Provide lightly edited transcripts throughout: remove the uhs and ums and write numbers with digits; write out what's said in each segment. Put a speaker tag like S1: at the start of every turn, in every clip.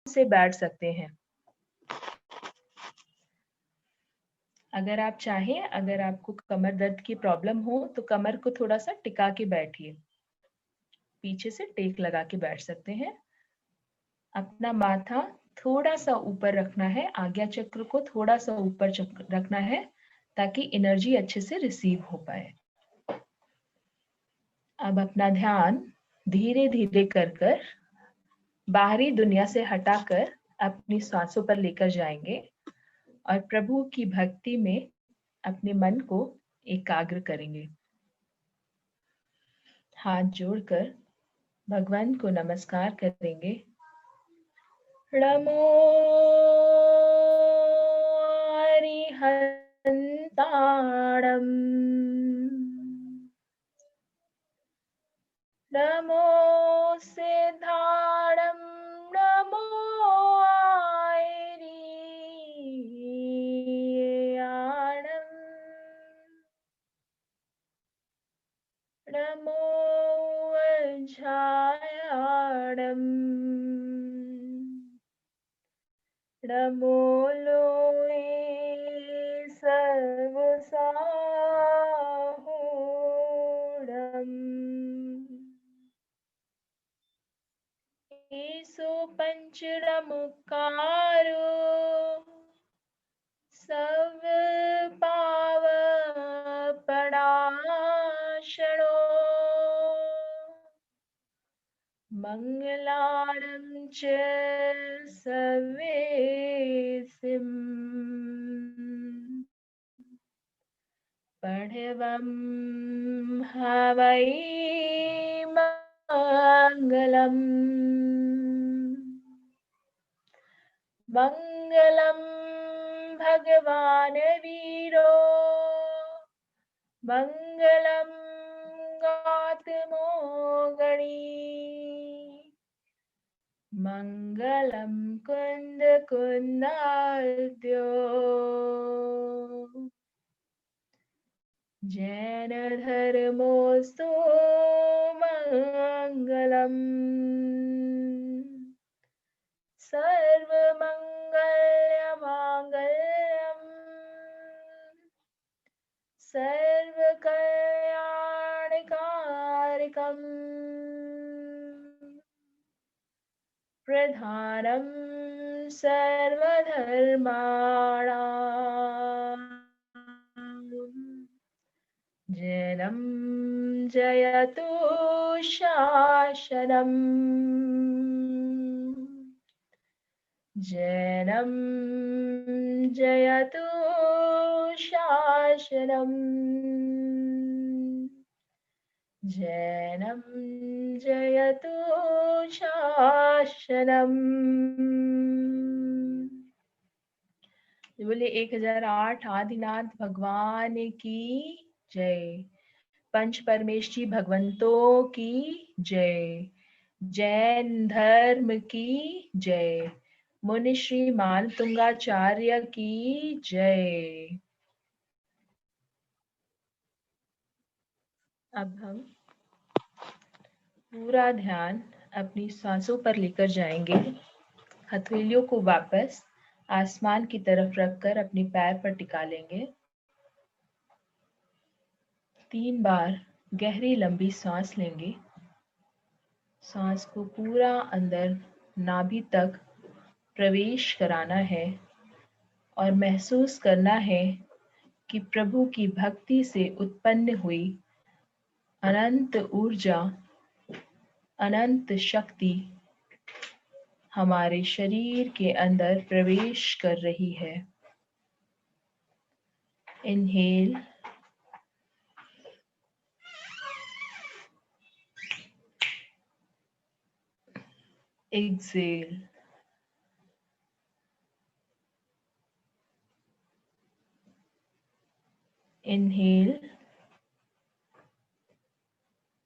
S1: से बैठ सकते हैं। अगर आप चाहें, अगर आपको कमर दर्द की प्रॉब्लम हो तो कमर को थोड़ा सा टिका के बैठिए, पीछे से टेक लगा के बैठ सकते हैं। अपना माथा थोड़ा सा ऊपर रखना है, आज्ञा चक्र को थोड़ा सा ऊपर रखना है ताकि एनर्जी अच्छे से रिसीव हो पाए। अब अपना ध्यान धीरे धीरे कर बाहरी दुनिया से हटाकर अपनी सांसों पर लेकर जाएंगे और प्रभु की भक्ति में अपने मन को एकाग्र करेंगे। हाथ जोड़कर भगवान को नमस्कार करेंगे। नमो अरिहन्ताणम्, नमो सिद्धाणम्, नमो आयरीयाणम्, नमो वज्रायाणम्, नमो लोये सर्वसाहूणम्, ईसो पंचरमुकारो सब पावपणाशनो, मंगलाणं च सर्वेसिम्, पढ़वं हवै मंगलम्, मंगलं भगवान वीरो, मंगलं गौतमो गणी, मंगलं कुंद कुंदाद्यो, जैन धर्मोस्तु मंगलम्, सर्वमंगलमांगल्यम्, सर्वकल्याणकारिकम्, प्रधानं सर्वधर्माणाम्, जयं जयतु शासनम्, जयं जयतु शासनम्, जयं जयतु शासनम्। बोले 1008 आदिनाथ भगवान की जय। पंच परमेष्ठी भगवंतों की जय। जैन धर्म की जय। मुनि श्री मालतुंगाचार्य की जय। अब हम पूरा ध्यान अपनी सांसों पर लेकर जाएंगे। हथेलियों को वापस आसमान की तरफ रखकर अपने पैर पर टिका लेंगे। 3 बार गहरी लंबी सांस लेंगे। सांस को पूरा अंदर नाभि तक प्रवेश कराना है और महसूस करना है कि प्रभु की भक्ति से उत्पन्न हुई अनंत ऊर्जा, अनंत शक्ति हमारे शरीर के अंदर प्रवेश कर रही है। Inhale, exhale. इनहेल,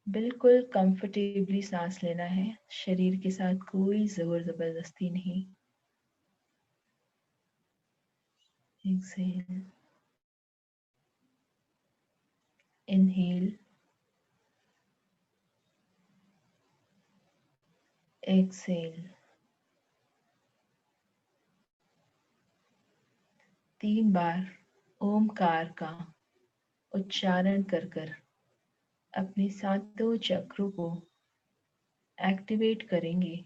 S1: बिल्कुल कंफर्टेबली सांस लेना है, शरीर के साथ कोई जोर जबरदस्ती नहीं। Exhale, inhale, exhale. 3 बार ओमकार का उच्चारण कर कर अपने सातों चक्रों को एक्टिवेट करेंगे।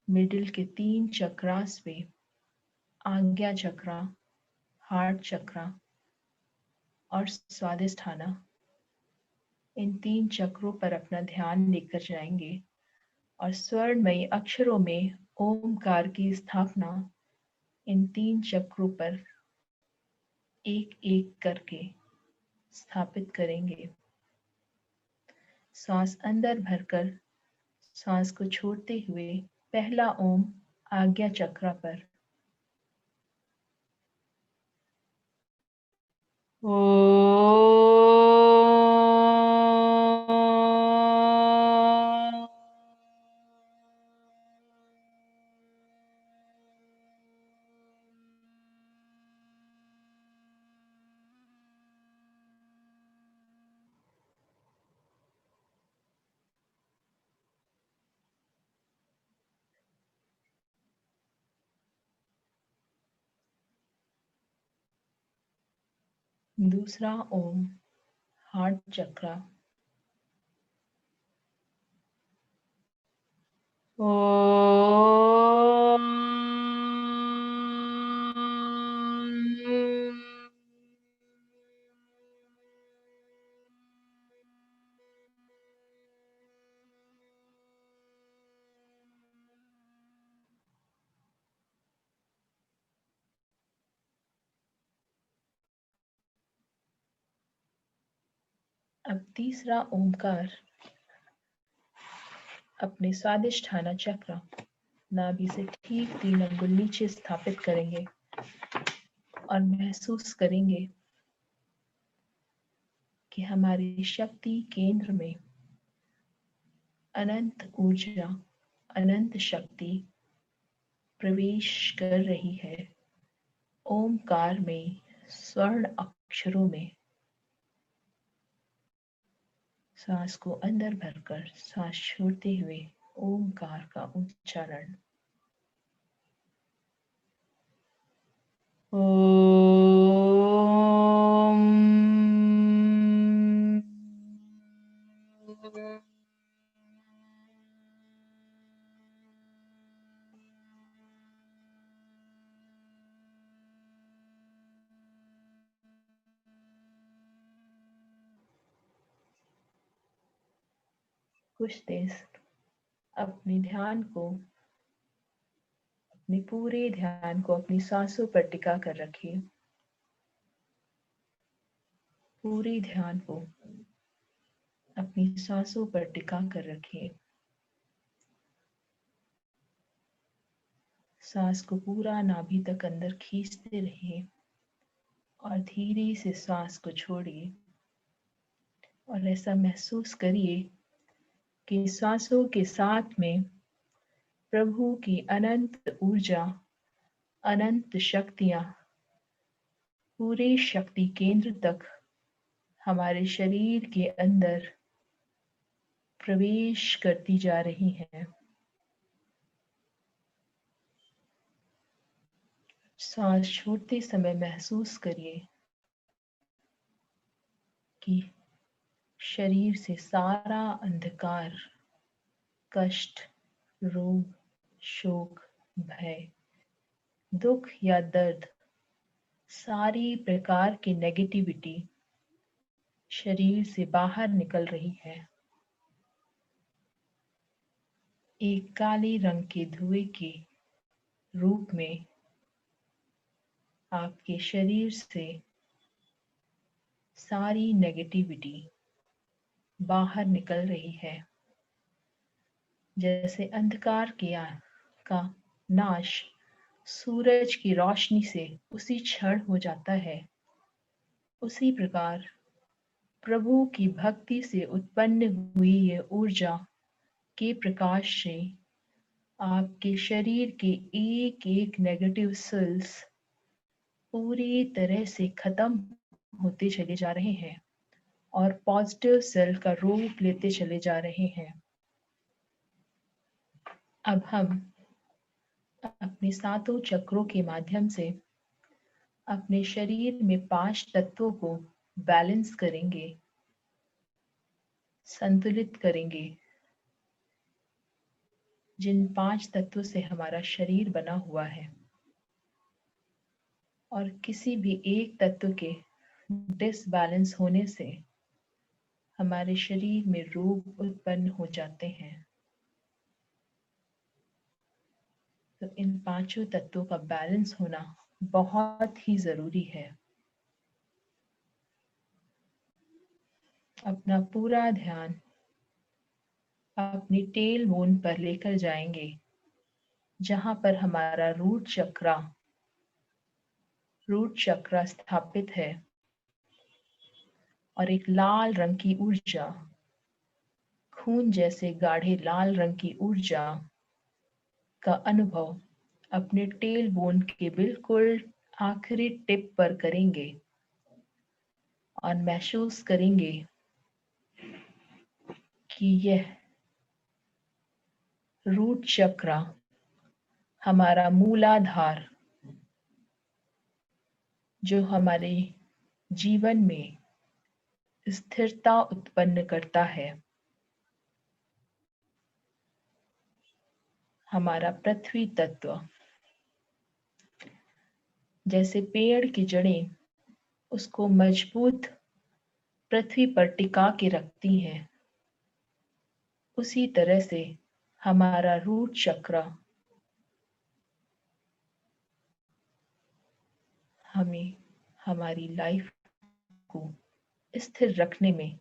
S1: मिडिल के 3 चक्रास पे आज्ञा चक्रा, हार्ट चक्रा और स्वादिष्ठाना, इन 3 चक्रों पर अपना ध्यान लेकर जाएंगे और स्वर्णमयी अक्षरों में ओमकार की स्थापना इन 3 चक्रों पर एक एक करके स्थापित करेंगे। सांस अंदर भरकर सांस को छोड़ते हुए पहला ओम आज्ञा चक्र पर दूसरा ओम हार्ट चक्र अब तीसरा ओमकार अपने स्वादिष्ठाना चक्र नाभि से ठीक 3 अंगुल नीचे स्थापित करेंगे और महसूस करेंगे कि हमारी शक्ति केंद्र में अनंत ऊर्जा, अनंत शक्ति प्रवेश कर रही है। ओमकार में स्वर्ण अक्षरों में सांस को अंदर भरकर सांस छोड़ते हुए ओमकार का उच्चारण। कुछ देर अपने ध्यान को, अपने पूरे ध्यान को अपनी सांसों पर टिका कर रखिए। पूरे ध्यान को अपनी सांसों पर टिका कर रखिए। सांस को पूरा नाभि तक अंदर खींचते रहिए और धीरे से सांस को छोड़िए और ऐसा महसूस करिए कि सांसों के साथ में प्रभु की अनंत ऊर्जा, अनंत शक्तियां पूरे शक्ति केंद्र तक हमारे शरीर के अंदर प्रवेश करती जा रही हैं। सांस छोड़ते समय महसूस करिए कि शरीर से सारा अंधकार, कष्ट, रोग, शोक, भय, दुख या दर्द, सारी प्रकार की नेगेटिविटी शरीर से बाहर निकल रही है। एक काले रंग के धुएं के रूप में आपके शरीर से सारी नेगेटिविटी बाहर निकल रही है। जैसे अंधकार का नाश सूरज की रोशनी से उसी क्षण हो जाता है, उसी प्रकार प्रभु की भक्ति से उत्पन्न हुई ये ऊर्जा के प्रकाश से आपके शरीर के एक एक नेगेटिव सेल्स पूरी तरह से खत्म होते चले जा रहे हैं और पॉजिटिव सेल का रूप लेते चले जा रहे हैं। अब हम अपने सातों चक्रों के माध्यम से अपने शरीर में 5 तत्वों को बैलेंस करेंगे, संतुलित करेंगे, जिन 5 तत्वों से हमारा शरीर बना हुआ है। और किसी भी एक तत्व के डिसबैलेंस होने से हमारे शरीर में रोग उत्पन्न हो जाते हैं। तो इन 5 तत्वों का बैलेंस होना बहुत ही जरूरी है। अपना पूरा ध्यान अपनी टेल बोन पर लेकर जाएंगे, जहां पर हमारा रूट चक्र स्थापित है, और एक लाल रंग की ऊर्जा, खून जैसे गाढ़े लाल रंग की ऊर्जा का अनुभव अपने टेल बोन के बिल्कुल आखिरी टिप पर करेंगे और महसूस करेंगे कि यह रूट चक्र हमारा मूलाधार, जो हमारे जीवन में स्थिरता उत्पन्न करता है, हमारा पृथ्वी तत्व, जैसे पेड़ की जड़ें उसको मजबूत पृथ्वी पर टिका के रखती हैं, उसी तरह से हमारा रूट चक्र हमें हमारी लाइफ को स्थिर रखने में,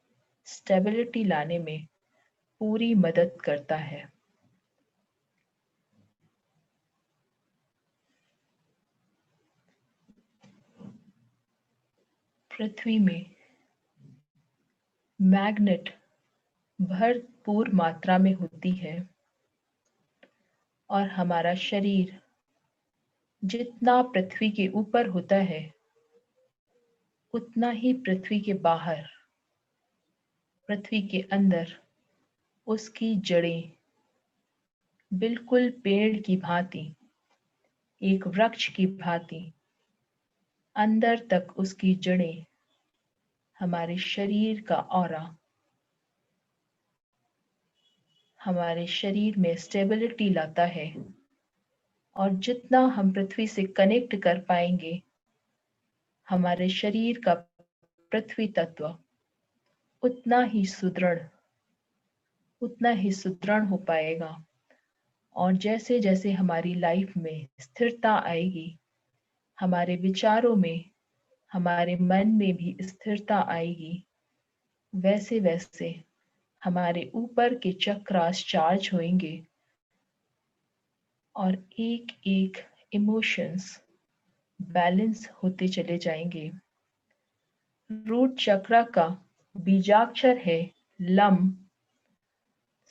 S1: स्टेबिलिटी लाने में पूरी मदद करता है। पृथ्वी में मैग्नेट भरपूर मात्रा में होती है, और हमारा शरीर जितना पृथ्वी के ऊपर होता है, उतना ही पृथ्वी के बाहर, पृथ्वी के अंदर उसकी जड़ें बिल्कुल पेड़ की भांति, एक वृक्ष की भांति अंदर तक उसकी जड़ें हमारे शरीर का ऑरा, हमारे शरीर में स्टेबिलिटी लाता है। और जितना हम पृथ्वी से कनेक्ट कर पाएंगे, हमारे शरीर का पृथ्वी तत्व उतना ही सुदृढ़ हो पाएगा। और जैसे जैसे हमारी लाइफ में स्थिरता आएगी, हमारे विचारों में, हमारे मन में भी स्थिरता आएगी, वैसे वैसे हमारे ऊपर के चक्रास चार्ज होंगे, और एक एक इमोशंस बैलेंस होते चले जाएंगे। रूट चक्र का बीजाक्षर है लम।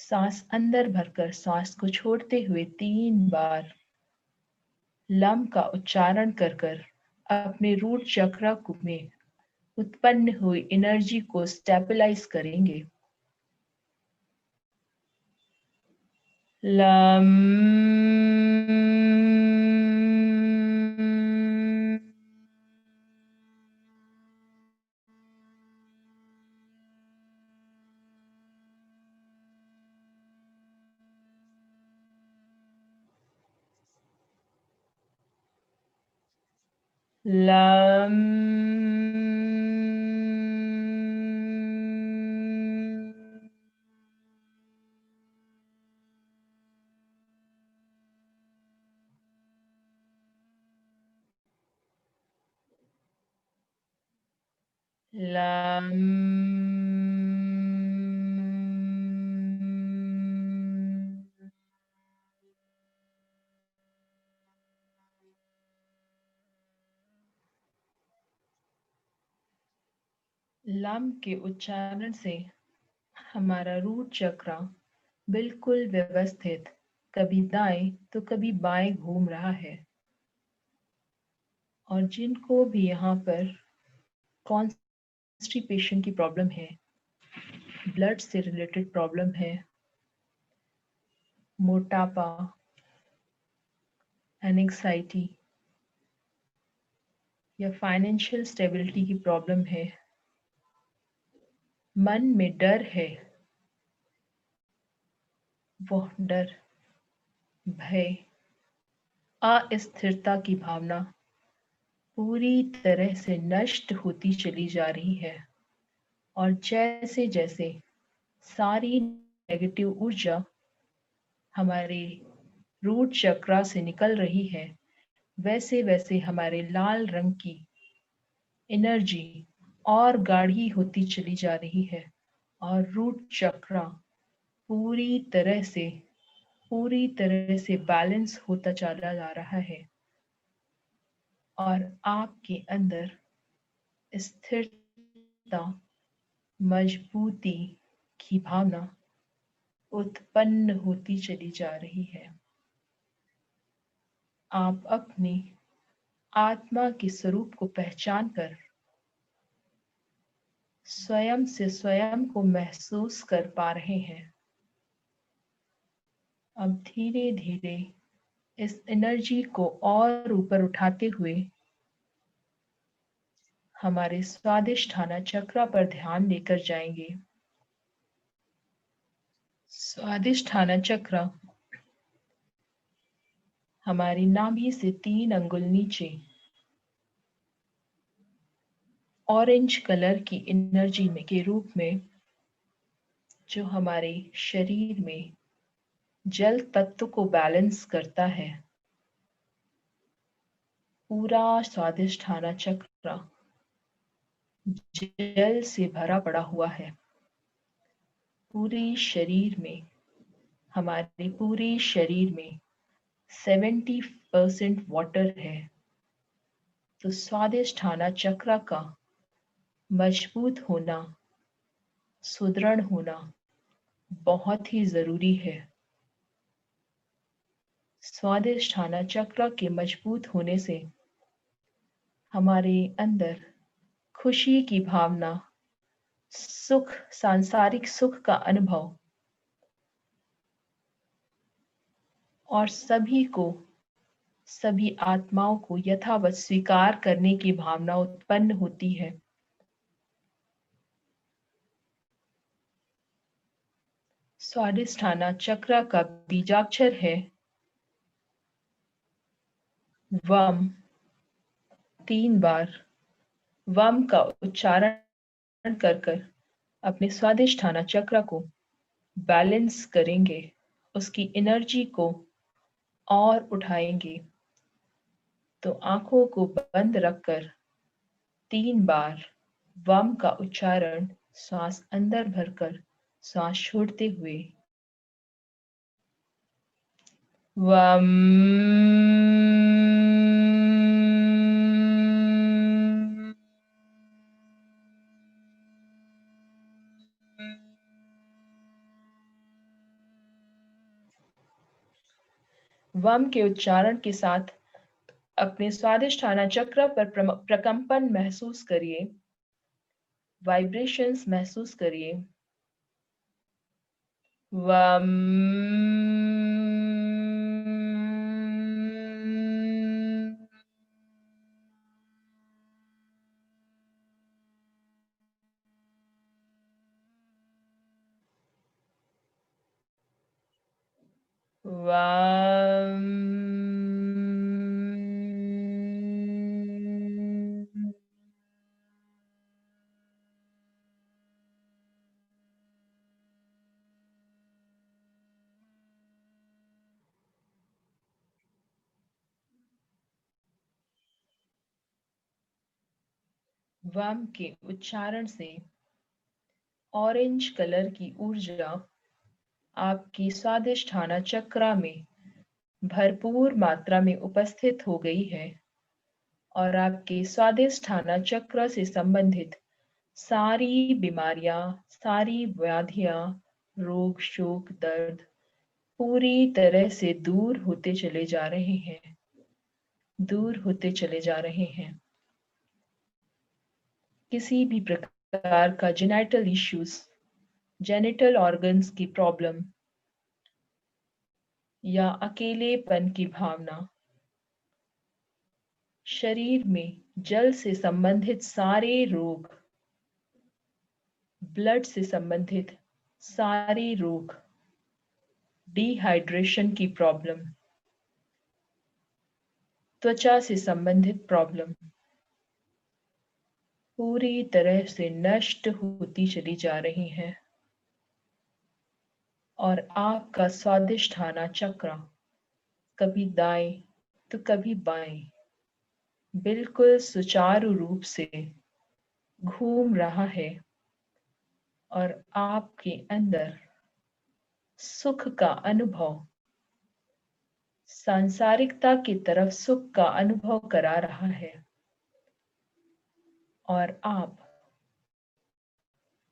S1: सांस अंदर भरकर सांस को छोड़ते हुए 3 बार लम का उच्चारण कर कर अपने रूट चक्र में उत्पन्न हुई एनर्जी को स्टेबलाइज करेंगे। लम। लम। लम। लम के उच्चारण से हमारा रूट चक्र बिल्कुल व्यवस्थित, कभी दाएं तो कभी बाएं घूम रहा है। और जिनको भी यहाँ पर कॉन्स्टिपेशन की प्रॉब्लम है, ब्लड से रिलेटेड प्रॉब्लम है, मोटापा, एंग्जाइटी, या फाइनेंशियल स्टेबिलिटी की प्रॉब्लम है, मन में डर है, वह डर, भय, अस्थिरता की भावना पूरी तरह से नष्ट होती चली जा रही है। और जैसे जैसे सारी नेगेटिव ऊर्जा हमारे रूट चक्रा से निकल रही है, वैसे वैसे हमारे लाल रंग की एनर्जी और गाढ़ी होती चली जा रही है और रूट चक्रा पूरी तरह से बैलेंस होता चला जा रहा है और आपके अंदर स्थिरता, मजबूती की भावना उत्पन्न होती चली जा रही है। आप अपनी आत्मा के स्वरूप को पहचान कर स्वयं से स्वयं को महसूस कर पा रहे हैं। अब धीरे धीरे इस एनर्जी को और ऊपर उठाते हुए हमारे स्वादिष्ठाना चक्र पर ध्यान लेकर जाएंगे। स्वादिष्ठाना चक्र हमारी नाभि से 3 अंगुल नीचे ऑरेंज कलर की एनर्जी में के रूप में जो हमारे शरीर में जल तत्व को बैलेंस करता है। पूरा स्वादिष्ठाना चक्र जल से भरा पड़ा हुआ है। पूरे शरीर में, हमारे पूरे शरीर में 70% वाटर है। तो स्वादिष्ठाना चक्र का मजबूत होना, सुदृढ़ होना बहुत ही जरूरी है। स्वादिष्ठाना चक्र के मजबूत होने से हमारे अंदर खुशी की भावना, सुख, सांसारिक सुख का अनुभव और सभी आत्माओं को यथावत स्वीकार करने की भावना उत्पन्न होती है। स्वादिष्ठाना चक्र का बीजाक्षर है वम। 3 बार वम का उच्चारण कर अपने स्वादिष्ठाना चक्र को बैलेंस करेंगे, उसकी एनर्जी को और उठाएंगे। तो आंखों को बंद रखकर 3 बार वम का उच्चारण, श्वास अंदर भरकर श्वास छोड़ते हुए वम। वम के उच्चारण के साथ अपने स्वादिष्ठाना चक्र पर प्रकंपन महसूस करिए, वाइब्रेशंस महसूस करिए। वम। वम। वम के उच्चारण से ऑरेंज कलर की ऊर्जा आपकी स्वादिष्ठाना चक्र में भरपूर मात्रा में उपस्थित हो गई है और आपके स्वादिष्ठाना चक्र से संबंधित सारी बीमारियां, सारी व्याधियां, रोग, शोक, दर्द पूरी तरह से दूर होते चले जा रहे हैं, दूर होते चले जा रहे हैं। किसी भी प्रकार का जेनिटल इश्यूज, जेनिटल ऑर्गन्स की प्रॉब्लम या अकेलेपन की भावना शरीर में जल से संबंधित सारे रोग, ब्लड से संबंधित सारे रोग, डिहाइड्रेशन की प्रॉब्लम, त्वचा से संबंधित प्रॉब्लम पूरी तरह से नष्ट होती चली जा रही हैं और आपका स्वादिष्ठाना चक्र कभी दाएं तो कभी बाएं बिल्कुल सुचारू रूप से घूम रहा है और आपके अंदर सुख का अनुभव, सांसारिकता की तरफ सुख का अनुभव करा रहा है और आप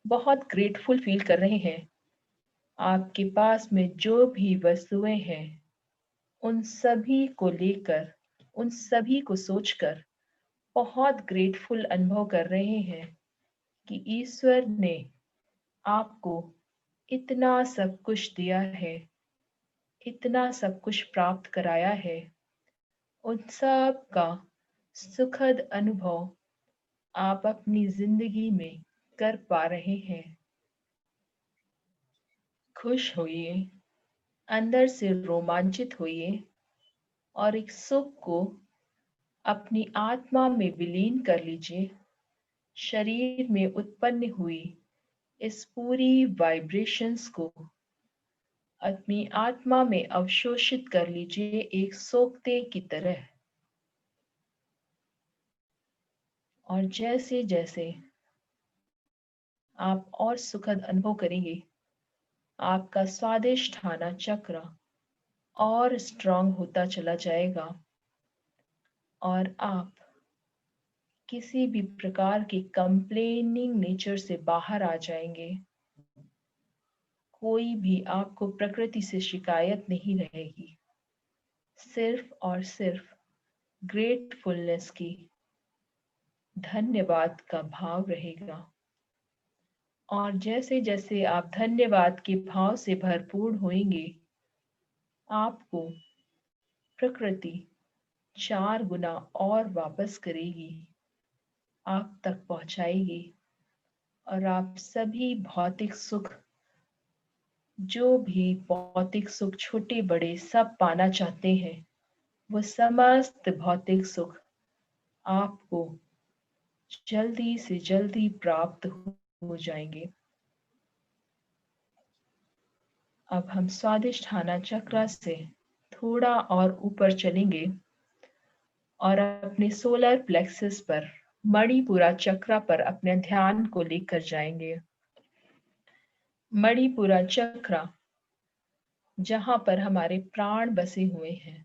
S1: बहुत ग्रेटफुल फील कर रहे हैं। आपके पास में जो भी वस्तुएं हैं उन सभी को लेकर, उन सभी को सोचकर बहुत ग्रेटफुल अनुभव कर रहे हैं कि ईश्वर ने आपको इतना सब कुछ दिया है, इतना सब कुछ प्राप्त कराया है। उन सब का सुखद अनुभव आप अपनी जिंदगी में कर पा रहे हैं। खुश होइए, अंदर से रोमांचित होइए और एक सुख को अपनी आत्मा में विलीन कर लीजिए। शरीर में उत्पन्न हुई इस पूरी वाइब्रेशंस को अपनी आत्मा में अवशोषित कर लीजिए एक सोखते की तरह। और जैसे जैसे आप और सुखद अनुभव करेंगे, आपका स्वादिष्ठाना चक्र और स्ट्रांग होता चला जाएगा और आप किसी भी प्रकार की कंप्लेनिंग नेचर से बाहर आ जाएंगे। कोई भी आपको प्रकृति से शिकायत नहीं रहेगी, सिर्फ और सिर्फ ग्रेटफुलनेस की, धन्यवाद का भाव रहेगा। और जैसे जैसे आप धन्यवाद के भाव से भरपूर होंगे, आपको प्रकृति 4 गुना और वापस करेगी, आप तक पहुंचाएगी और आप सभी भौतिक सुख, जो भी भौतिक सुख छोटे बड़े सब पाना चाहते हैं, वो समस्त भौतिक सुख आपको जल्दी से जल्दी प्राप्त हो जाएंगे। अब हम स्वादिष्ठाना चक्र से थोड़ा और ऊपर चलेंगे और अपने सोलर प्लेक्सस पर, मणिपुरा चक्र पर अपने ध्यान को लेकर जाएंगे। मणिपुरा चक्र जहां पर हमारे प्राण बसे हुए हैं,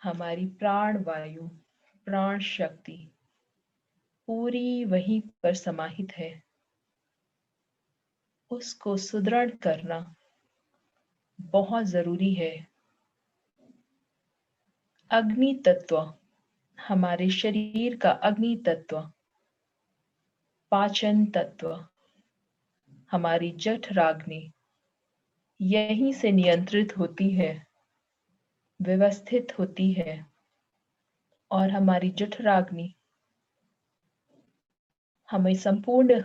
S1: हमारी प्राण वायु, प्राण शक्ति पूरी वहीं पर समाहित है। उसको सुदृढ़ करना बहुत जरूरी है। अग्नि तत्व, हमारे शरीर का अग्नि तत्व, पाचन तत्व, हमारी जठराग्नि यहीं से नियंत्रित होती है, व्यवस्थित होती है और हमारी जठराग्नि हमें संपूर्ण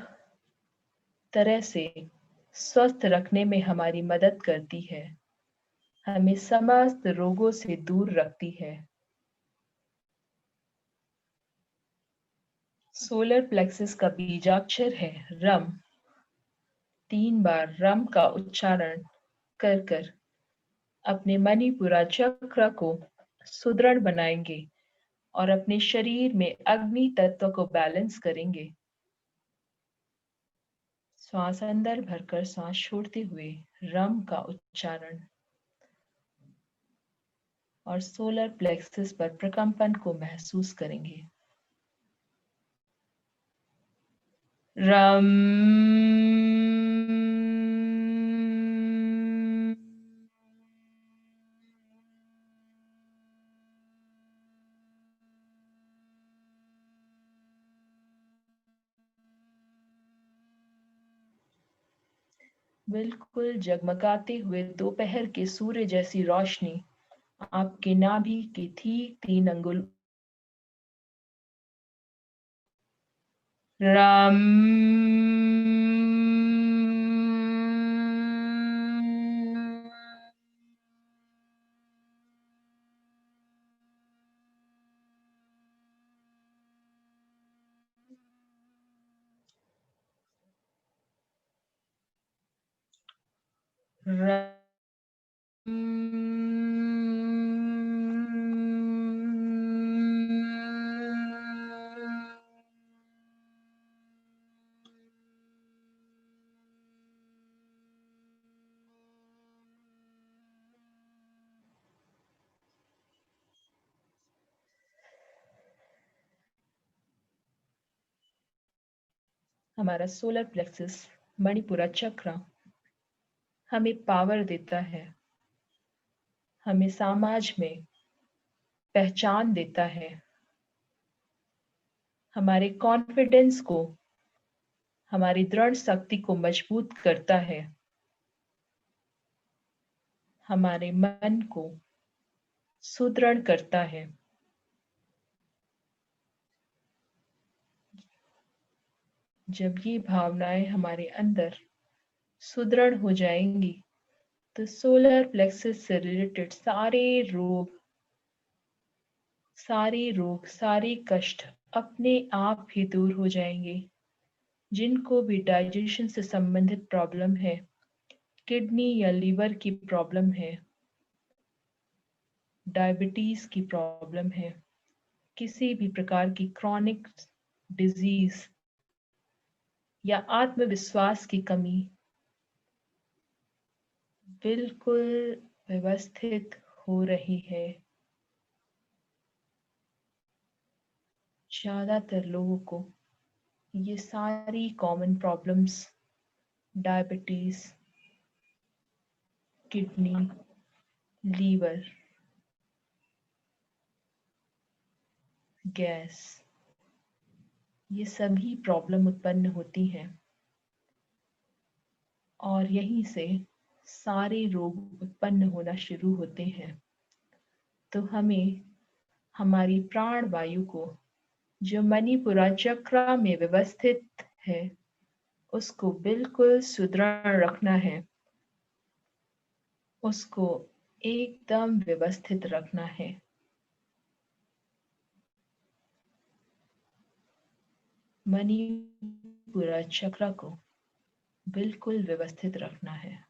S1: तरह से स्वस्थ रखने में हमारी मदद करती है, हमें समस्त रोगों से दूर रखती है। सोलर प्लेक्सस का बीजाक्षर है रम। 3 बार रम का उच्चारण कर कर अपने मणिपुरा चक्र को सुदृढ़ बनाएंगे और अपने शरीर में अग्नि तत्व को बैलेंस करेंगे। श्वास अंदर भरकर श्वास छोड़ते हुए रम का उच्चारण और सोलर प्लेक्सस पर प्रकंपन को महसूस करेंगे। रम। बिल्कुल जगमगाते हुए दोपहर के सूर्य जैसी रोशनी आपके नाभि के ठीक 3 अंगुल रम। हमारा सोलर प्लेक्सस मणिपुरा चक्र हमें पावर देता है, हमें समाज में पहचान देता है, हमारे कॉन्फिडेंस को, हमारी दृढ़ शक्ति को मजबूत करता है, हमारे मन को सुदृढ़ करता है। जब ये भावनाएं हमारे अंदर सुदृढ़ हो जाएंगी तो सोलर प्लेक्सस से रिलेटेड सारे कष्ट अपने आप ही दूर हो जाएंगे। जिनको भी डाइजेशन से संबंधित प्रॉब्लम है, किडनी या लीवर की प्रॉब्लम है, डायबिटीज की प्रॉब्लम है, किसी भी प्रकार की क्रॉनिक डिजीज या आत्मविश्वास की कमी, बिल्कुल व्यवस्थित हो रही है। ज्यादातर लोगों को ये सारी common problems, diabetes, kidney, liver, gas, ये सभी प्रॉब्लम उत्पन्न होती हैं और यहीं से सारे रोग उत्पन्न होना शुरू होते हैं। तो हमें हमारी प्राण वायु को, जो मणिपुरा चक्र में व्यवस्थित है, उसको बिल्कुल सुदृढ़ रखना है, उसको एकदम व्यवस्थित रखना है। मणिपुरा चक्र को बिल्कुल व्यवस्थित रखना है।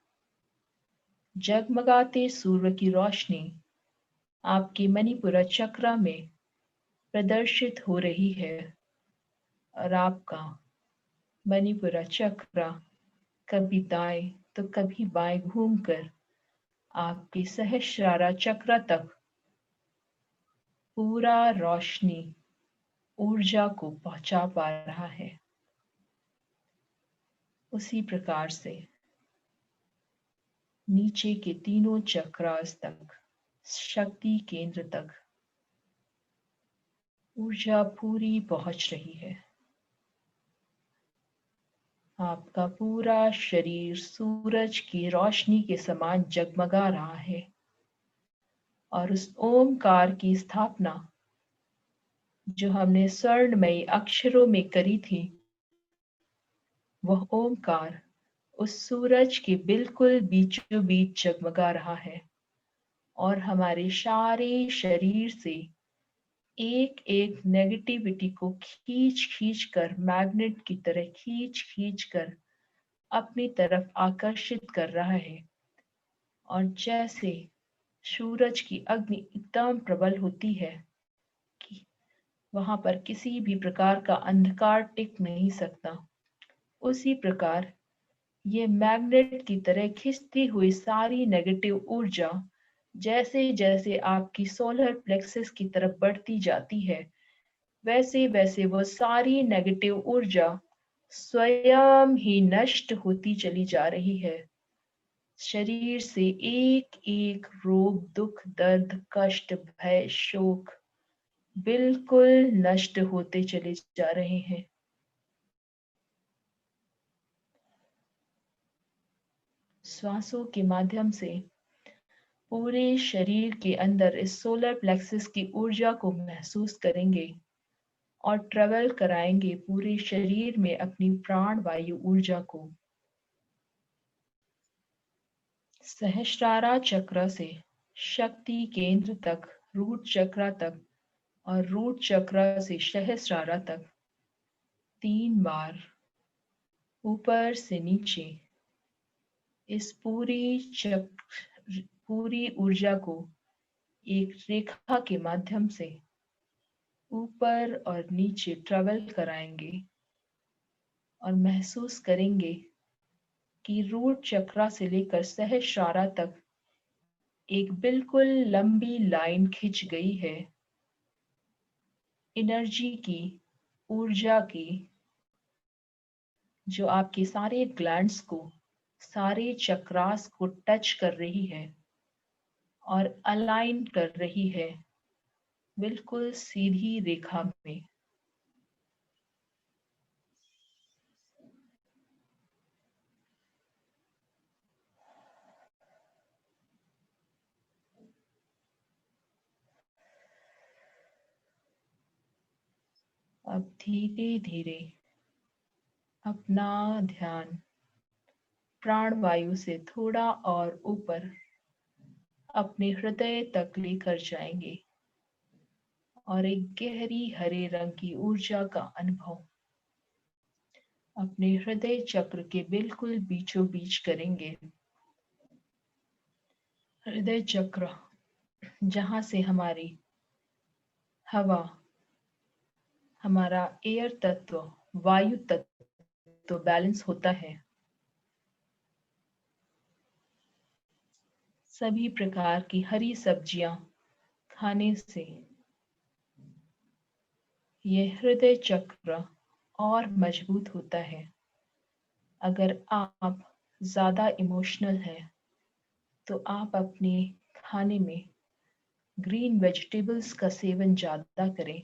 S1: जगमगाते सूर्य की रोशनी आपके मणिपुरा चक्र में प्रदर्शित हो रही है और आपका मणिपुरा चक्र कभी दाएं तो कभी बाएं घूमकर आपके सहस्रारा चक्र तक पूरा रोशनी ऊर्जा को पहुंचा पा रहा है। उसी प्रकार से नीचे के तीनों चक्रास तक, शक्ति केंद्र तक ऊर्जा पूरी पहुंच रही है। आपका पूरा शरीर सूरज की रोशनी के समान जगमगा रहा है और उस ओमकार की स्थापना जो हमने स्वर्णमयी अक्षरों में करी थी, वह ओमकार उस सूरज के बिल्कुल बीचों बीच जगमगा रहा है और हमारे सारे शरीर से एक एक नेगेटिविटी को खींच खींच कर, मैग्नेट की तरह खींच खींच कर अपनी तरफ आकर्षित कर रहा है। और जैसे सूरज की अग्नि एकदम प्रबल होती है कि वहां पर किसी भी प्रकार का अंधकार टिक नहीं सकता, उसी प्रकार ये मैग्नेट की तरह खिंचती हुई सारी नेगेटिव ऊर्जा जैसे जैसे आपकी सोलर प्लेक्सस की तरफ बढ़ती जाती है, वैसे वैसे वो सारी नेगेटिव ऊर्जा स्वयं ही नष्ट होती चली जा रही है। शरीर से एक एक रोग, दुख, दर्द, कष्ट, भय, शोक बिल्कुल नष्ट होते चले जा रहे हैं। श्वासों के माध्यम से पूरे शरीर के अंदर इस सोलर प्लेक्सस की ऊर्जा को महसूस करेंगे और ट्रेवल कराएंगे पूरे शरीर में अपनी प्राण वायु ऊर्जा को। सहस्त्रारा चक्र से शक्ति केंद्र तक, रूट चक्र तक और रूट चक्र से सहस्त्रारा तक 3 बार ऊपर से नीचे इस पूरी ऊर्जा को एक रेखा के माध्यम से ऊपर और नीचे ट्रेवल कराएंगे और महसूस करेंगे कि रूट चक्र से लेकर सहस्त्रारा तक एक बिल्कुल लंबी लाइन खिंच गई है एनर्जी की, ऊर्जा की, जो आपके सारे ग्लैंड्स को, सारे चक्रास को टच कर रही है और अलाइन कर रही है बिल्कुल सीधी रेखा में। अब धीरे धीरे अपना ध्यान प्राण वायु से थोड़ा और ऊपर अपने हृदय तक लेकर जाएंगे और एक गहरी हरे रंग की ऊर्जा का अनुभव अपने हृदय चक्र के बिल्कुल बीचों बीच करेंगे। हृदय चक्र, जहां से हमारी हवा, हमारा एयर तत्व, वायु तत्व बैलेंस होता है। सभी प्रकार की हरी सब्जियां खाने से यह हृदय चक्र और मजबूत होता है। अगर आप ज्यादा इमोशनल हैं तो आप अपने खाने में ग्रीन वेजिटेबल्स का सेवन ज्यादा करें,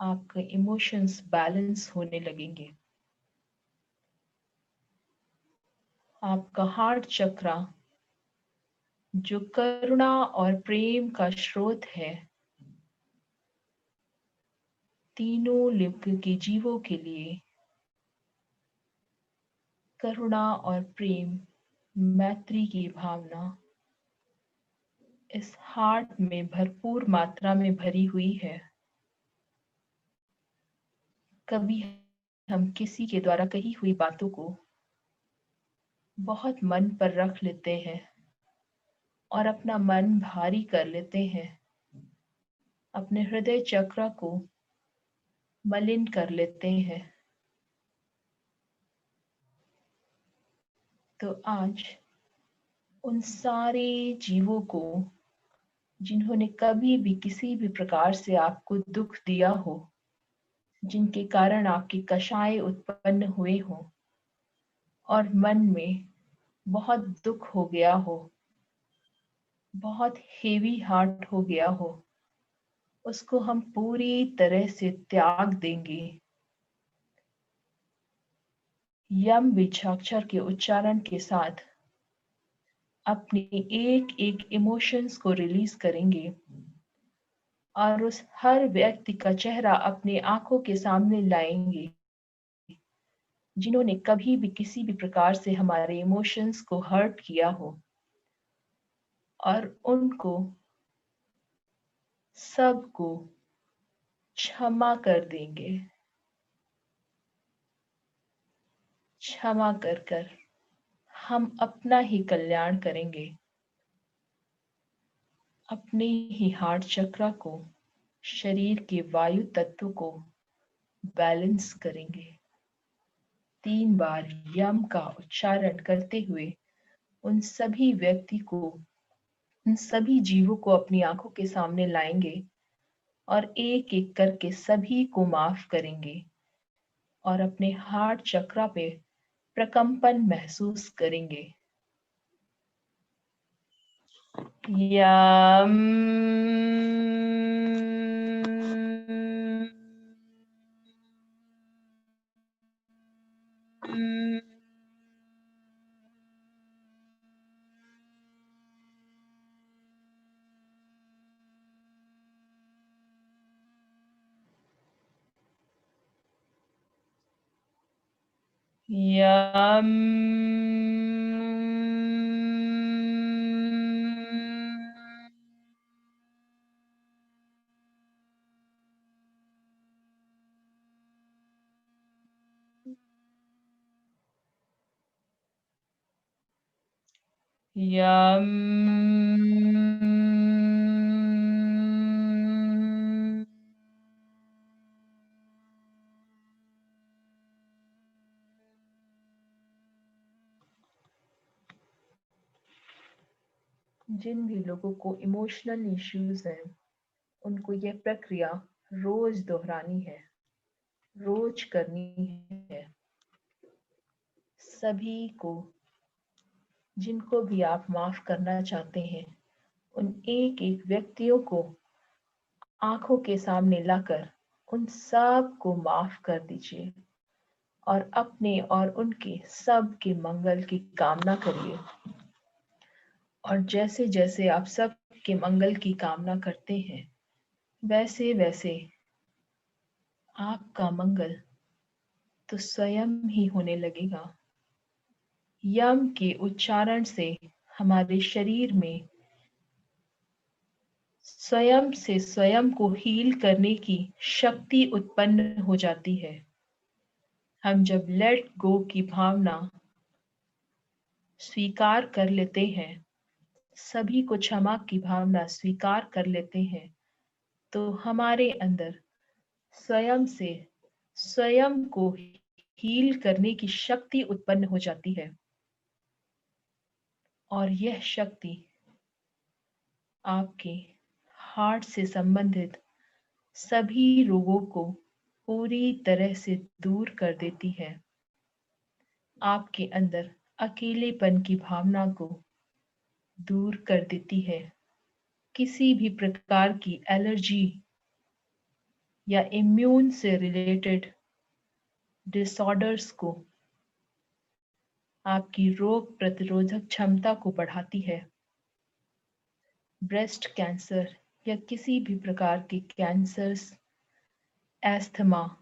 S1: आपके इमोशंस बैलेंस होने लगेंगे। आपका हार्ट चक्र, जो करुणा और प्रेम का स्रोत है, तीनों लिंग के जीवों के लिए करुणा और प्रेम, मैत्री की भावना इस हार्ट में भरपूर मात्रा में भरी हुई है। कभी हम किसी के द्वारा कही हुई बातों को बहुत मन पर रख लेते हैं और अपना मन भारी कर लेते हैं, अपने हृदय चक्र को मलिन कर लेते हैं। तो आज उन सारे जीवों को जिन्होंने कभी भी किसी भी प्रकार से आपको दुख दिया हो, जिनके कारण आपके कषाय उत्पन्न हुए हो और मन में बहुत दुख हो गया हो, बहुत हेवी हार्ट हो गया हो, उसको हम पूरी तरह से त्याग देंगे। यम बीजाक्षर के उच्चारण के साथ अपनी एक एक इमोशंस को रिलीज करेंगे और उस हर व्यक्ति का चेहरा अपने आंखों के सामने लाएंगे जिन्होंने कभी भी किसी भी प्रकार से हमारे इमोशंस को हर्ट किया हो, और उनको सबको क्षमा कर देंगे। क्षमा कर हम अपना ही कल्याण करेंगे, अपने ही हार्ट चक्र को, शरीर के वायु तत्व को बैलेंस करेंगे। 3 बार यम का उच्चारण करते हुए उन सभी व्यक्ति को, उन सभी जीवों को अपनी आंखों के सामने लाएंगे और एक एक करके सभी को माफ करेंगे और अपने हार्ट चक्र पे प्रकंपन महसूस करेंगे। यम यम। यम। जिन भी लोगों को इमोशनल इश्यूज हैं, उनको ये प्रक्रिया रोज दोहरानी है, रोज करनी है। सभी को, जिनको भी आप माफ करना चाहते हैं, उन एक एक व्यक्तियों को आंखों के सामने लाकर उन सब को माफ कर दीजिए और अपने और उनके सब के मंगल की कामना करिए। और जैसे जैसे आप सब के मंगल की कामना करते हैं, वैसे वैसे आपका मंगल तो स्वयं ही होने लगेगा। यम के उच्चारण से हमारे शरीर में स्वयं से स्वयं को हील करने की शक्ति उत्पन्न हो जाती है। हम जब लेट गो की भावना स्वीकार कर लेते हैं, सभी को क्षमा की भावना स्वीकार कर लेते हैं, तो हमारे अंदर स्वयं से स्वयं को हील करने की शक्ति उत्पन्न हो जाती है। और यह शक्ति आपके हार्ट से संबंधित सभी रोगों को पूरी तरह से दूर कर देती है। आपके अंदर अकेलेपन की भावना को दूर कर देती है। किसी भी प्रकार की एलर्जी या इम्यून से रिलेटेड डिसऑर्डर्स को, आपकी रोग प्रतिरोधक क्षमता को बढ़ाती है। ब्रेस्ट कैंसर या किसी भी प्रकार के कैंसर्स, एस्थमा,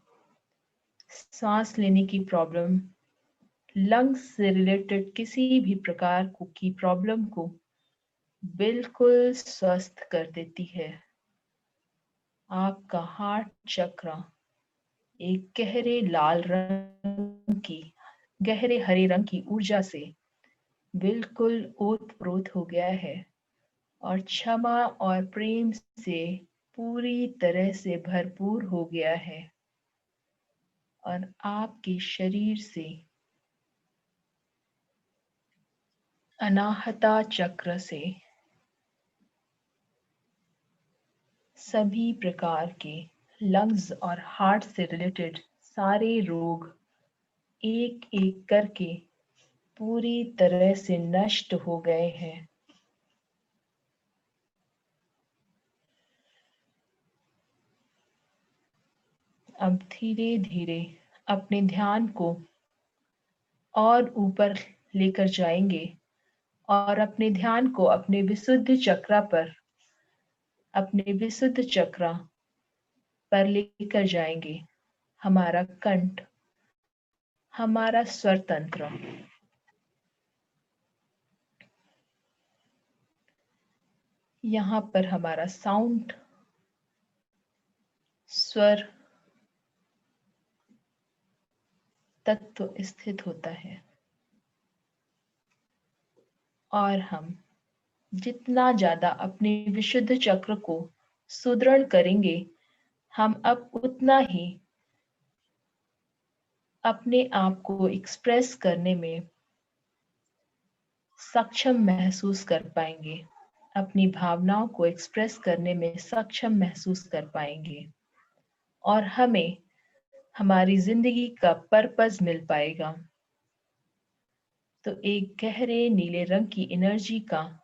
S1: सांस लेने की प्रॉब्लम, लंग्स से रिलेटेड किसी भी प्रकार की प्रॉब्लम को बिल्कुल स्वस्थ कर देती है। आपका हार्ट चक्र एक गहरे हरे रंग की ऊर्जा से बिल्कुल ओतप्रोत हो गया है और क्षमा और प्रेम से पूरी तरह से भरपूर हो गया है। और आपके शरीर से अनाहता चक्र से सभी प्रकार के लंग्स और हार्ट से रिलेटेड सारे रोग एक एक करके पूरी तरह से नष्ट हो गए हैं। अब धीरे धीरे अपने ध्यान को और ऊपर लेकर जाएंगे और अपने ध्यान को अपने विशुद्ध चक्र पर लेकर जाएंगे। हमारा कंठ, हमारा स्वर तंत्र, यहाँ पर हमारा साउंड, स्वर तत्व स्थित होता है। और हम जितना ज्यादा अपने विशुद्ध चक्र को सुदृढ़ करेंगे, हम अब उतना ही अपने आप को एक्सप्रेस करने में सक्षम महसूस कर पाएंगे, अपनी भावनाओं को एक्सप्रेस करने में सक्षम महसूस कर पाएंगे और हमें हमारी जिंदगी का पर्पस मिल पाएगा। तो एक गहरे नीले रंग की एनर्जी का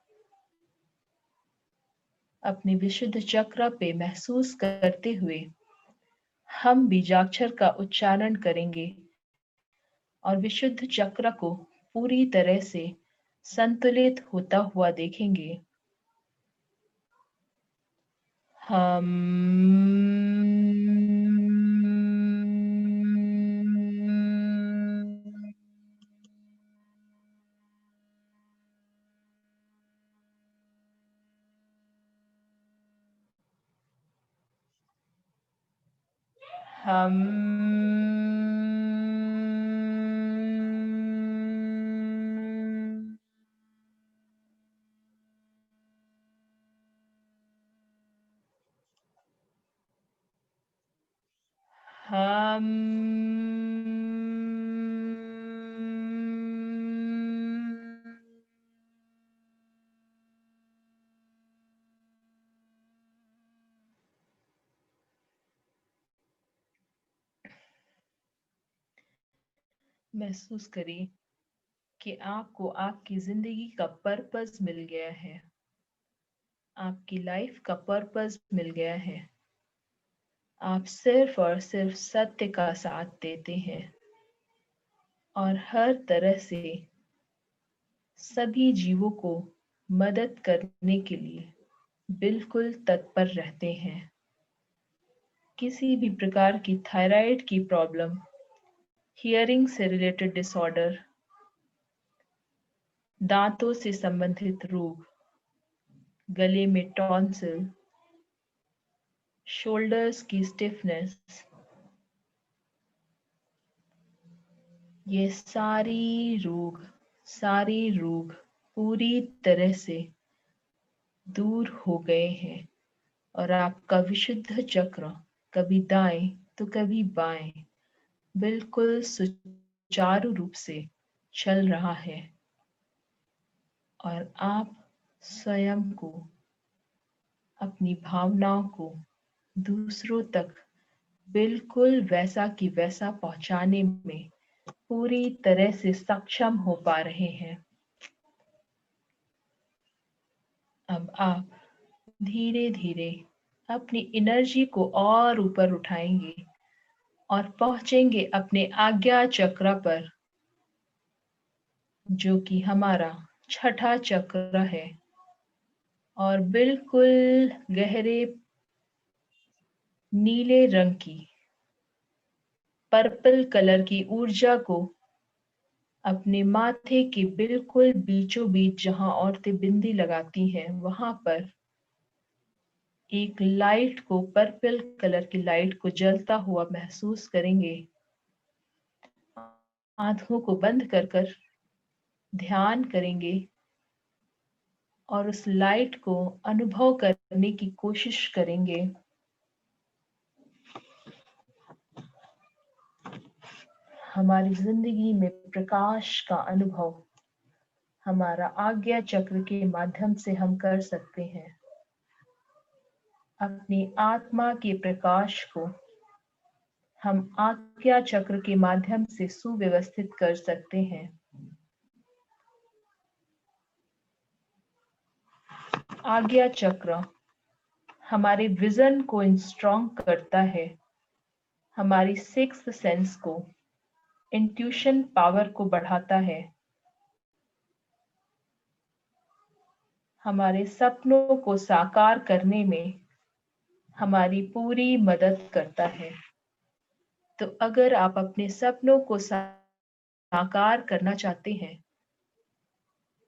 S1: अपने विशुद्ध चक्र पे महसूस करते हुए हम बीजाक्षर का उच्चारण करेंगे और विशुद्ध चक्र को पूरी तरह से संतुलित होता हुआ देखेंगे। हम हम हम महसूस करिए कि आपको आपकी जिंदगी का पर्पस मिल गया है, आपकी लाइफ का पर्पस मिल गया है। आप सिर्फ और सिर्फ सत्य का साथ देते हैं और हर तरह से सभी जीवों को मदद करने के लिए बिल्कुल तत्पर रहते हैं। किसी भी प्रकार की थायराइड की प्रॉब्लम, हियरिंग से रिलेटेड डिसऑर्डर, दांतों से संबंधित रोग, गले में टॉन्सिल, शोल्डर्स की स्टिफनेस, ये सारे रोग पूरी तरह से दूर हो गए हैं और आपका विशुद्ध चक्र कभी दाएं तो कभी बाएं बिल्कुल सुचारू रूप से चल रहा है और आप स्वयं को, अपनी भावनाओं को दूसरों तक बिल्कुल वैसा की वैसा पहुंचाने में पूरी तरह से सक्षम हो पा रहे हैं। अब आप धीरे धीरे अपनी एनर्जी को और ऊपर उठाएंगे और पहुंचेंगे अपने आज्ञा चक्र पर, जो कि हमारा छठा चक्र है, और बिल्कुल गहरे नीले रंग की पर्पल कलर की ऊर्जा को अपने माथे के बिल्कुल बीचों बीच, जहां औरतें बिंदी लगाती हैं, वहां पर एक लाइट को, पर्पल कलर की लाइट को जलता हुआ महसूस करेंगे। आंखों को बंद कर कर ध्यान करेंगे और उस लाइट को अनुभव करने की कोशिश करेंगे। हमारी जिंदगी में प्रकाश का अनुभव हमारा आज्ञा चक्र के माध्यम से हम कर सकते हैं। अपनी आत्मा के प्रकाश को हम आज्ञा चक्र के माध्यम से सुव्यवस्थित कर सकते हैं। आज्ञा चक्र हमारे विजन को स्ट्रॉन्ग करता है, हमारी सिक्स्थ सेंस को, इंट्यूशन पावर को बढ़ाता है, हमारे सपनों को साकार करने में हमारी पूरी मदद करता है। तो अगर आप अपने सपनों को साकार करना चाहते हैं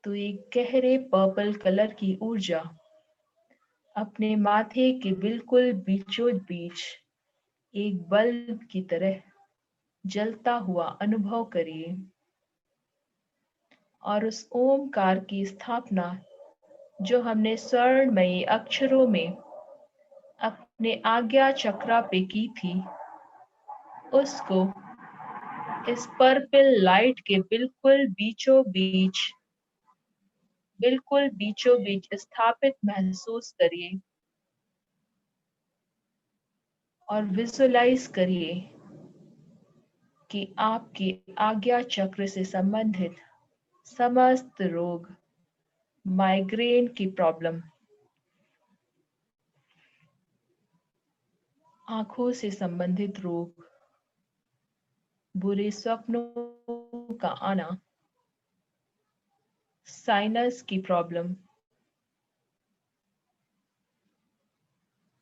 S1: तो एक गहरे पर्पल कलर की ऊर्जा अपने माथे के बिल्कुल बीचों बीच एक बल्ब की तरह जलता हुआ अनुभव करिए और उस ओमकार की स्थापना जो हमने स्वर्णमयी अक्षरों में अपने आज्ञा चक्रा पे की थी, उसको इस पर्पल लाइट के बिल्कुल बीचों बीच स्थापित महसूस करिए और विजुलाइज करिए कि आपके आज्ञा चक्र से संबंधित समस्त रोग, माइग्रेन की प्रॉब्लम, आंखों से संबंधित रोग, बुरे स्वप्नों का आना, साइनस की प्रॉब्लम,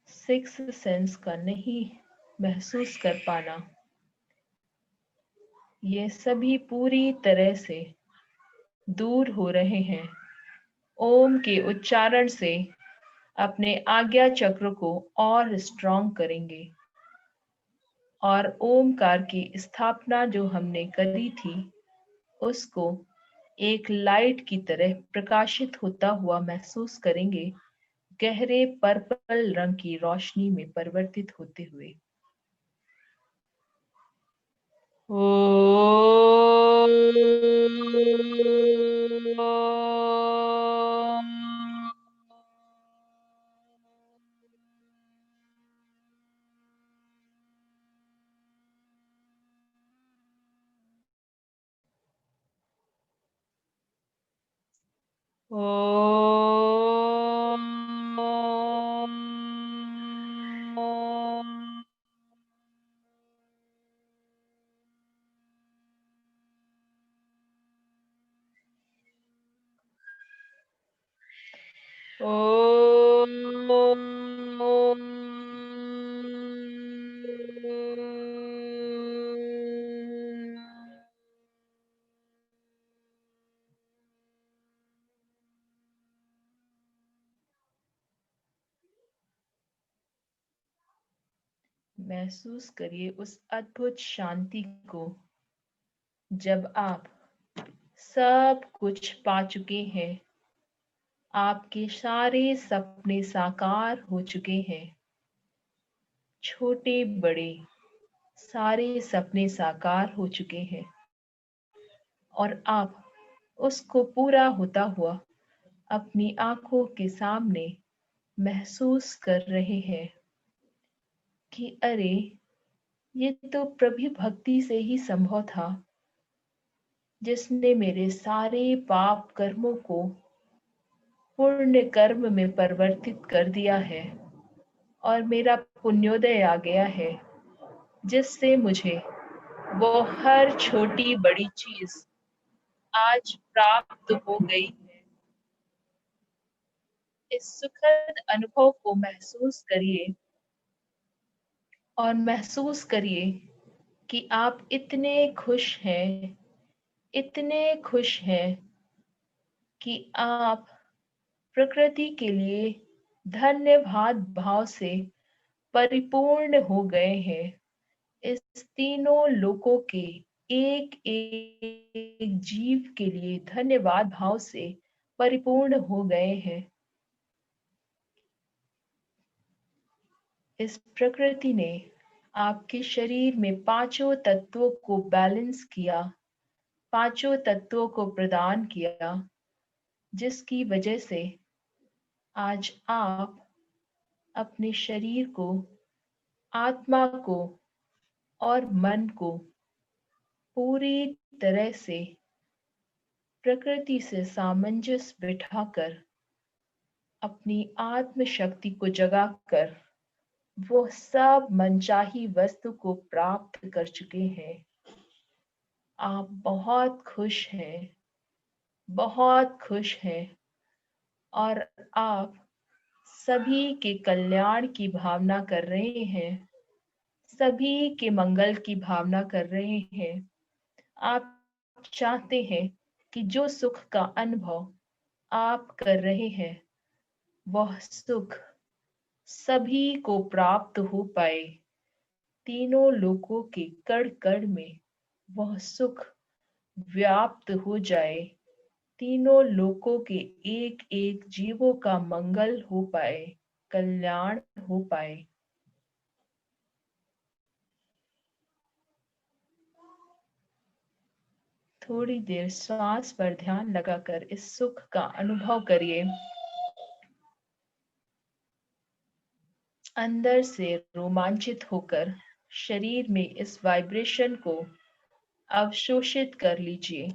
S1: सिक्स सेंस का नहीं महसूस कर पाना, ये सभी पूरी तरह से दूर हो रहे हैं। ओम के उच्चारण से अपने आज्ञा चक्र को और स्ट्रॉन्ग करेंगे और ओमकार की स्थापना जो हमने करी थी उसको एक लाइट की तरह प्रकाशित होता हुआ महसूस करेंगे, गहरे पर्पल रंग की रोशनी में परिवर्तित होते हुए। महसूस करिए उस अद्भुत शांति को जब आप सब कुछ पा चुके हैं, आपके सारे सपने साकार हो चुके हैं, छोटे बड़े सारे सपने साकार हो चुके हैं और आप उसको पूरा होता हुआ अपनी आंखों के सामने महसूस कर रहे हैं कि अरे ये तो प्रभु भक्ति से ही संभव था, जिसने मेरे सारे पाप कर्मों को पुण्य कर्म में परिवर्तित कर दिया है और मेरा पुण्योदय आ गया है, जिससे मुझे वो हर छोटी बड़ी चीज आज प्राप्त हो गई है। इस सुखद अनुभव को महसूस करिए और महसूस करिए कि आप इतने खुश हैं, इतने खुश हैं कि आप प्रकृति के लिए धन्यवाद भाव से परिपूर्ण हो गए हैं। इस तीनों लोकों के एक एक जीव के लिए धन्यवाद भाव से परिपूर्ण हो गए हैं। इस प्रकृति ने आपके शरीर में पांचों तत्वों को बैलेंस किया, पांचों तत्वों को प्रदान किया, जिसकी वजह से आज आप अपने शरीर को, आत्मा को और मन को पूरी तरह से प्रकृति से सामंजस्य बिठाकर अपनी आत्म शक्ति को जगाकर वो सब मनचाही वस्तु को प्राप्त कर चुके हैं। आप बहुत खुश हैं, बहुत खुश हैं और आप सभी के कल्याण की भावना कर रहे हैं, सभी के मंगल की भावना कर रहे हैं। आप चाहते हैं कि जो सुख का अनुभव आप कर रहे हैं वह सुख सभी को प्राप्त हो पाए, तीनों लोकों के कण कण में वह सुख व्याप्त हो जाए, तीनों लोकों के एक एक जीवों का मंगल हो पाए, कल्याण हो पाए। थोड़ी देर श्वास पर ध्यान लगाकर इस सुख का अनुभव करिए। अंदर से रोमांचित होकर शरीर में इस वाइब्रेशन को अवशोषित कर लीजिए।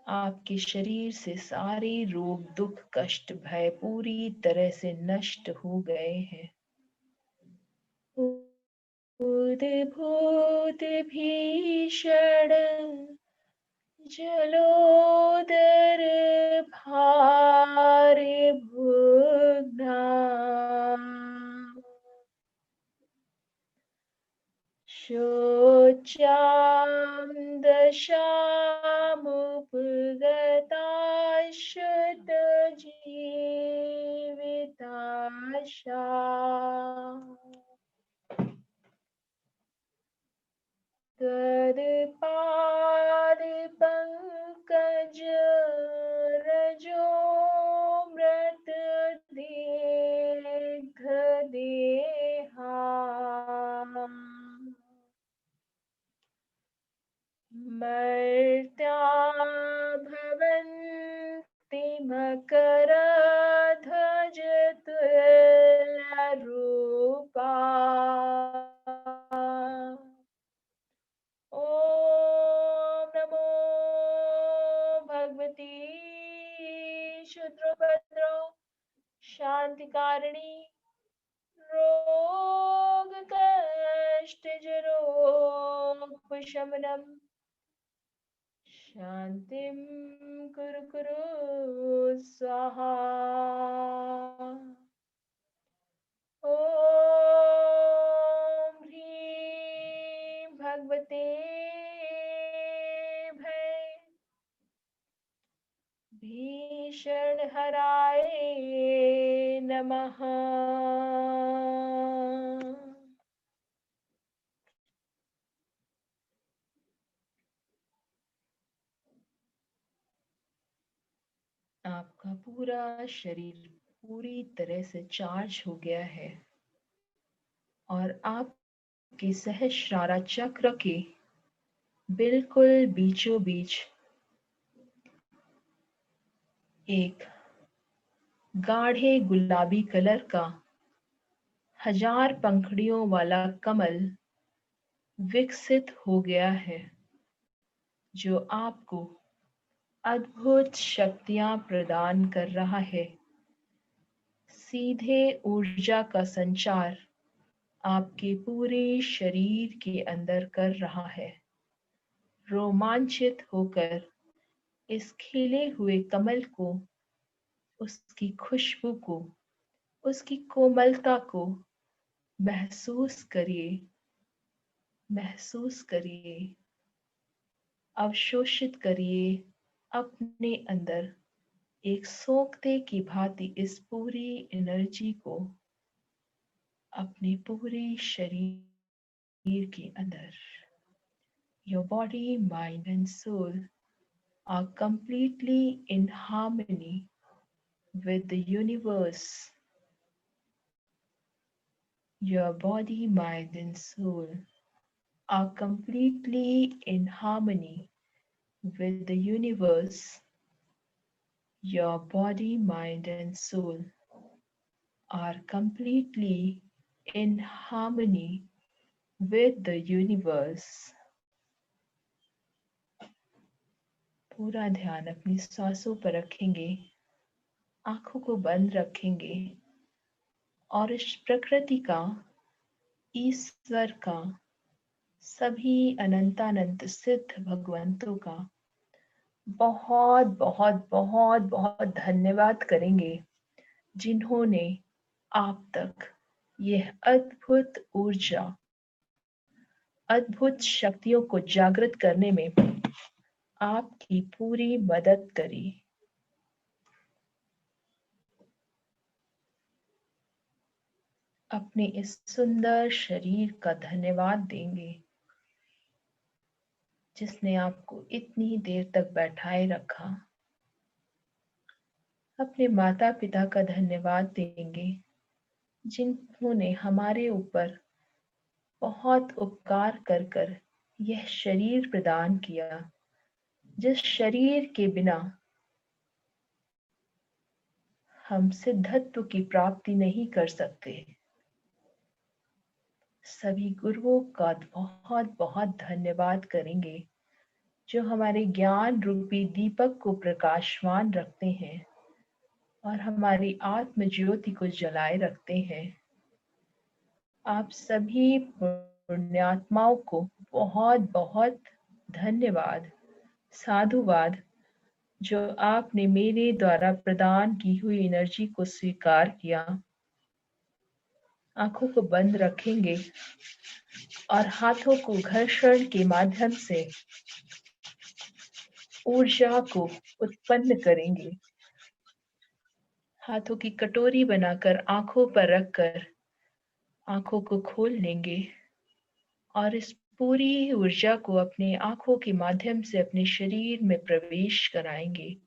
S1: आपके शरीर से सारे रोग, दुख, कष्ट, भय पूरी तरह से नष्ट हो गए हैं। उद्भूत भीषण जलोदर भार भुग्ना शोचां दशामुपगता शुद्धजीविता मकर ध्वज तुल्य रूपा ओम नमो भगवती क्षुद्रभद्रो शांतिकारिणी रोग कष्ट जरोपशमनम शांतिं कुरु कुरु स्वाहा ओम ह्रीं भगवते भीषण हराय नमः। आपका पूरा शरीर पूरी तरह से चार्ज हो गया है और आपके सहस्रारा चक्र के बिल्कुल बीचों बीच एक गाढ़े गुलाबी कलर का 1000 पंखुड़ियों वाला कमल विकसित हो गया है जो आपको अद्भुत शक्तियां प्रदान कर रहा है। सीधे ऊर्जा का संचार आपके पूरे शरीर के अंदर कर रहा है। रोमांचित होकर इस खिले हुए कमल को, उसकी खुशबू को, उसकी कोमलता को महसूस करिए, महसूस करिए, अवशोषित करिए अपने अंदर एक सोखते की भांति इस पूरी एनर्जी को अपने पूरे शरीर के अंदर। Your body, mind and soul are completely in harmony with the universe. Your body, mind and soul are completely in harmony with the universe. Your body, mind and soul are completely in harmony with the universe. पूरा ध्यान अपनी सांसों पर रखेंगे, आंखों को बंद रखेंगे और इस प्रकृति का, ईश्वर का, सभी अनंतानंत सिद्ध भगवंतों का बहुत बहुत बहुत बहुत धन्यवाद करेंगे जिन्होंने आप तक यह अद्भुत ऊर्जा, अद्भुत शक्तियों को जागृत करने में आपकी पूरी मदद करी। अपने इस सुंदर शरीर का धन्यवाद देंगे जिसने आपको इतनी देर तक बैठाए रखा। अपने माता पिता का धन्यवाद देंगे जिन्होंने हमारे ऊपर बहुत उपकार कर कर यह शरीर प्रदान किया, जिस शरीर के बिना हम सिद्धत्व की प्राप्ति नहीं कर सकते। सभी गुरुओं का बहुत बहुत धन्यवाद करेंगे जो हमारे ज्ञान रूपी दीपक को प्रकाशमान रखते हैं और हमारी आत्म ज्योति को जलाए रखते हैं। आप सभी पुण्यात्माओं को बहुत बहुत धन्यवाद, साधुवाद, जो आपने मेरे द्वारा प्रदान की हुई एनर्जी को स्वीकार किया। आंखों को बंद रखेंगे और हाथों को घर्षण के माध्यम से ऊर्जा को उत्पन्न करेंगे। हाथों की कटोरी बनाकर आंखों पर रखकर आंखों को खोल लेंगे और इस पूरी ऊर्जा को अपने आंखों के माध्यम से अपने शरीर में प्रवेश कराएंगे।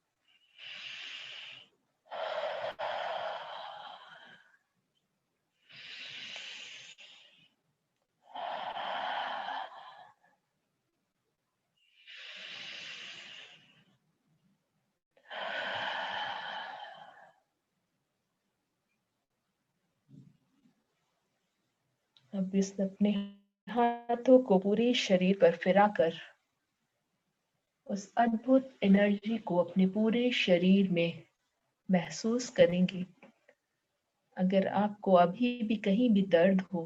S1: अब इस अपने हाथों को पूरे शरीर पर फिराकर उस अद्भुत एनर्जी को अपने पूरे शरीर में महसूस करेंगे। अगर आपको अभी भी कहीं भी दर्द हो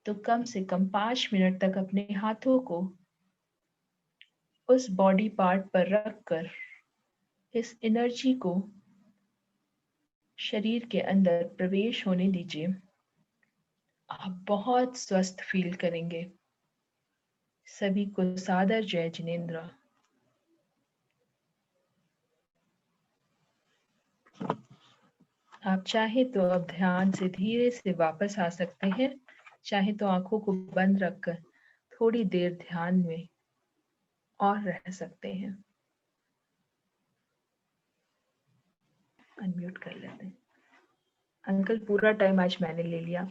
S1: तो कम से कम 5 मिनट तक अपने हाथों को उस बॉडी पार्ट पर रखकर इस एनर्जी को शरीर के अंदर प्रवेश होने दीजिए। आप बहुत स्वस्थ फील करेंगे। सभी को सादर जय जिनेंद्र। आप चाहे तो अब ध्यान से धीरे से वापस आ सकते हैं, चाहे तो आंखों को बंद रखकर थोड़ी देर ध्यान में और रह सकते हैं। अनम्यूट कर लेते हैं। अंकल पूरा टाइम आज मैंने ले लिया।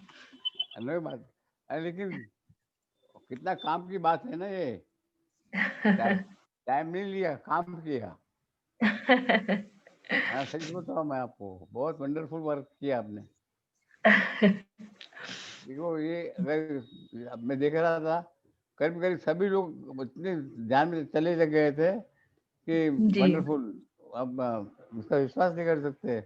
S2: अलग बात। अरे लेकिन कितना काम की बात है ना ये। टाइम टाइम नहीं लिया, काम किया। हाँ, सच बताऊँ मैं आपको, बहुत वंडरफुल वर्क किया आपने। देखो ये अगर अब मैं देख रहा था, करीब करीब सभी लोग इतने ध्यान में चले लग गए थे कि
S1: जी।
S2: वंडरफुल। अब उसका विश्वास नहीं कर सकते।